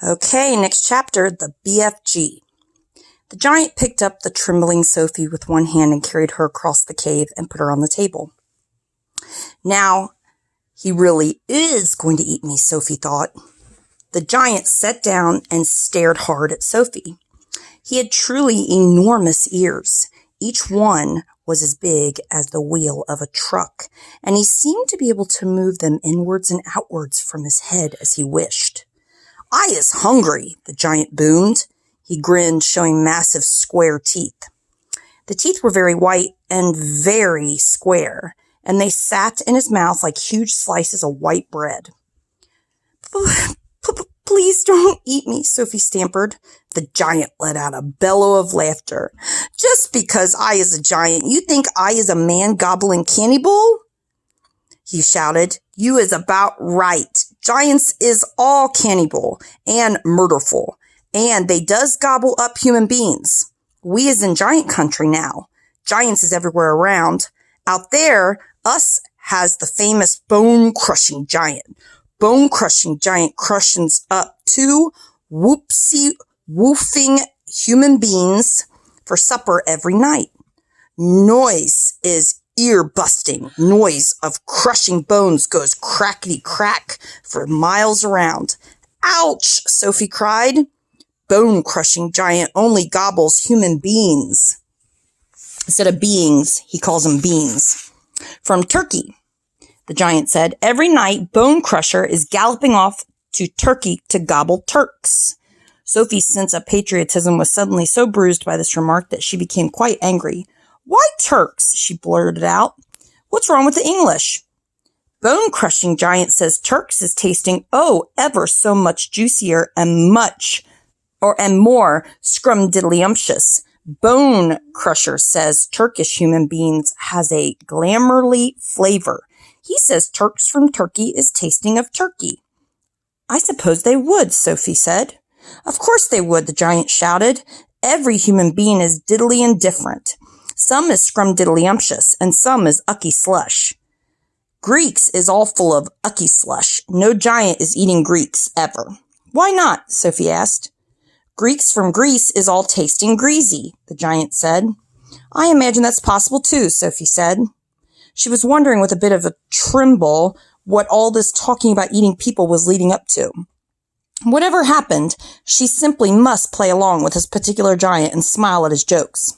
Okay, next chapter, the BFG. The giant picked up the trembling Sophie with one hand and carried her across the cave and put her on the table. Now, he really is going to eat me, Sophie thought. The giant sat down and stared hard at Sophie. He had truly enormous ears. Each one was as big as the wheel of a truck, and he seemed to be able to move them inwards and outwards from his head as he wished. "I is hungry," the giant boomed. He grinned, showing massive square teeth. The teeth were very white and very square, and they sat in his mouth like huge slices of white bread. "Please don't eat me," Sophie stammered. The giant let out a bellow of laughter. "Just because I is a giant, you think I is a man gobbling cannibal?" he shouted. "You is about right. Giants is all cannibal and murderful, and they does gobble up human beings. We is in giant country now. Giants is everywhere around. Out there, us has the famous bone-crushing giant. Bone-crushing giant crushes up 2 whoopsie-woofing human beings for supper every night. Noise is ear-busting. Noise of crushing bones goes crackety-crack for miles around." "Ouch!" Sophie cried. "Bone-crushing giant only gobbles human beings." Instead of beings, he calls them beans. "From Turkey," the giant said. "Every night, Bone Crusher is galloping off to Turkey to gobble Turks." Sophie's sense of patriotism was suddenly so bruised by this remark that she became quite angry. "Why Turks?" she blurted out. "What's wrong with the English?" "Bone-crushing giant says Turks is tasting ever so much juicier and more scrumdiddlyumptious. Bone Crusher says Turkish human beings has a glamourly flavor. He says Turks from Turkey is tasting of turkey." "I suppose they would," Sophie said. "Of course they would," the giant shouted. "Every human being is diddly and different. Some is scrumdiddlyumptious, and some is ucky slush. Greeks is all full of ucky slush. No giant is eating Greeks, ever." "Why not?" Sophie asked. "Greeks from Greece is all tasting greasy," the giant said. "I imagine that's possible too," Sophie said. She was wondering with a bit of a tremble what all this talking about eating people was leading up to. Whatever happened, she simply must play along with this particular giant and smile at his jokes.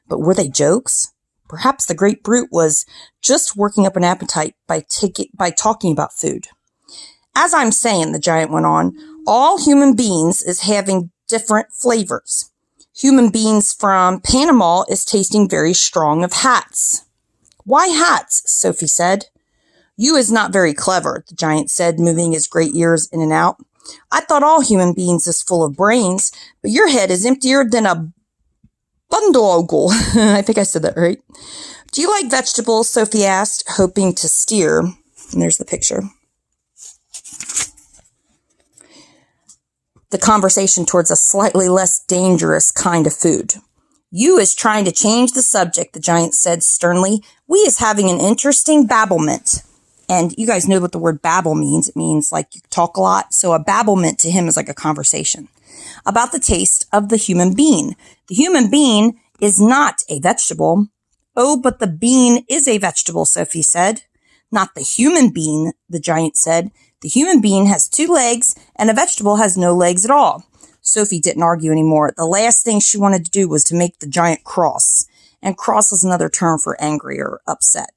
But were they jokes? Perhaps the great brute was just working up an appetite by talking about food. "As I'm saying," the giant went on, "all human beings is having different flavors. Human beings from Panama is tasting very strong of hats." "Why hats?" Sophie said. "You is not very clever," the giant said, moving his great ears in and out. "I thought all human beings is full of brains, but your head is emptier than a bundle. I think I said that right. "Do you like vegetables?" Sophie asked, hoping to steer. And there's the picture. The conversation towards a slightly less dangerous kind of food. "You is trying to change the subject," the giant said sternly. "We is having an interesting babblement." And you guys know what the word babble means. It means like you talk a lot. So a babblement to him is like a conversation about the taste of the human bean. The human bean is not a vegetable. "Oh, but the bean is a vegetable," Sophie said. "Not the human bean," the giant said. "The human bean has 2 legs, and a vegetable has no legs at all." Sophie didn't argue anymore. The last thing she wanted to do was to make the giant cross. And cross is another term for angry or upset.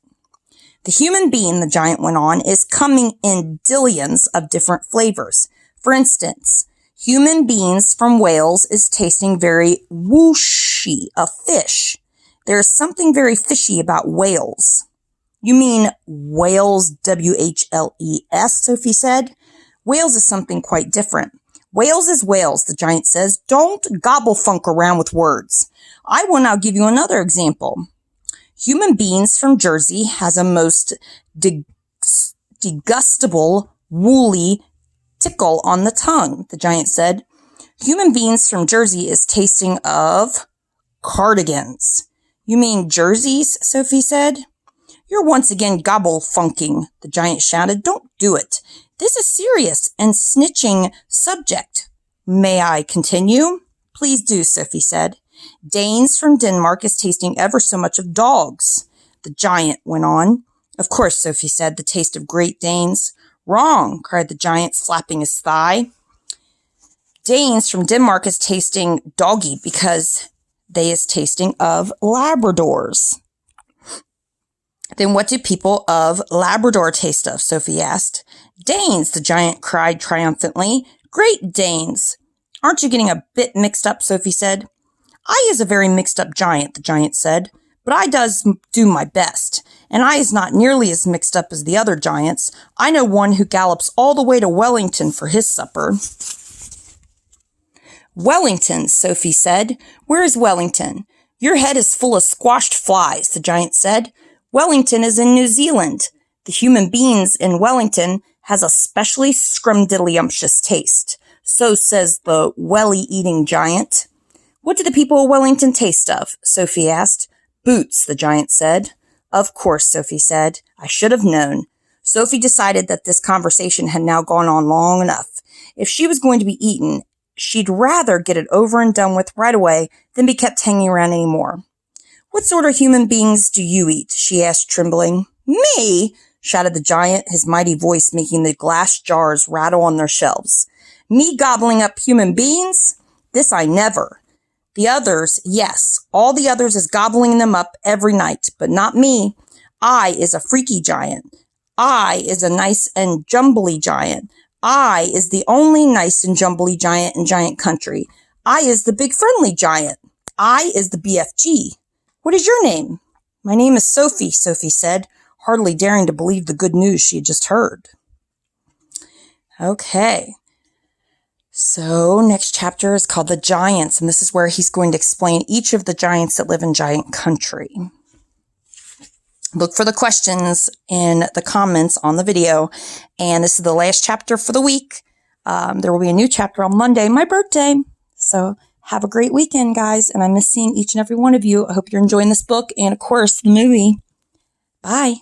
"The human bean," the giant went on, "is coming in dillions of different flavors. For instance, human beans from Wales is tasting very whooshy of fish. There's something very fishy about whales." "You mean whales, W-H-L-E-S, Sophie said. "Whales is something quite different. Whales is whales," the giant says. "Don't gobble funk around with words. I will now give you another example. Human beings from Jersey has a most degustable, woolly tickle on the tongue," the giant said. "Human beings from Jersey is tasting of cardigans." "You mean jerseys?" Sophie said. "You're once again gobble-funking," the giant shouted. "Don't do it. This is serious and snitching subject. May I continue? Please do, Sophie said. Danes from Denmark is tasting ever so much of dogs, the giant went on. Of course, Sophie said, the taste of Great Danes. Wrong, cried the giant, slapping his thigh. Danes from Denmark is tasting doggy because they is tasting of Labradors. Then what do people of Labrador taste of? Sophie asked. Danes, the giant cried triumphantly. Great Danes. Aren't you getting a bit mixed up? Sophie said. I is a very mixed up giant, the giant said, but I does do my best, and I is not nearly as mixed up as the other giants. I know one who gallops all the way to Wellington for his supper. Wellington, Sophie said. Where is Wellington? Your head is full of squashed flies, the giant said. Wellington is in New Zealand. The human beings in Wellington has a specially scrumdiddlyumptious taste. So says the welly-eating giant. What do the people of Wellington taste of? Sophie asked. Boots, the giant said. Of course, Sophie said. I should have known. Sophie decided that this conversation had now gone on long enough. If she was going to be eaten, she'd rather get it over and done with right away than be kept hanging around any more. What sort of human beings do you eat? She asked, trembling. Me? Shouted the giant, his mighty voice making the glass jars rattle on their shelves. Me gobbling up human beings? This I never. The others, yes, all the others is gobbling them up every night, but not me. I is a freaky giant. I is a nice and jumbly giant. I is the only nice and jumbly giant in giant country. I is the big friendly giant. I is the BFG. What is your name? My name is Sophie, Sophie said, hardly daring to believe the good news she had just heard. Okay. So next chapter is called The Giants, and this is where he's going to explain each of the giants that live in giant country. Look for the questions in the comments on the video, and this is the last chapter for the week. There will be a new chapter on Monday, my birthday. So have a great weekend, guys, and I miss seeing each and every one of you. I hope you're enjoying this book and, of course, the movie. Bye.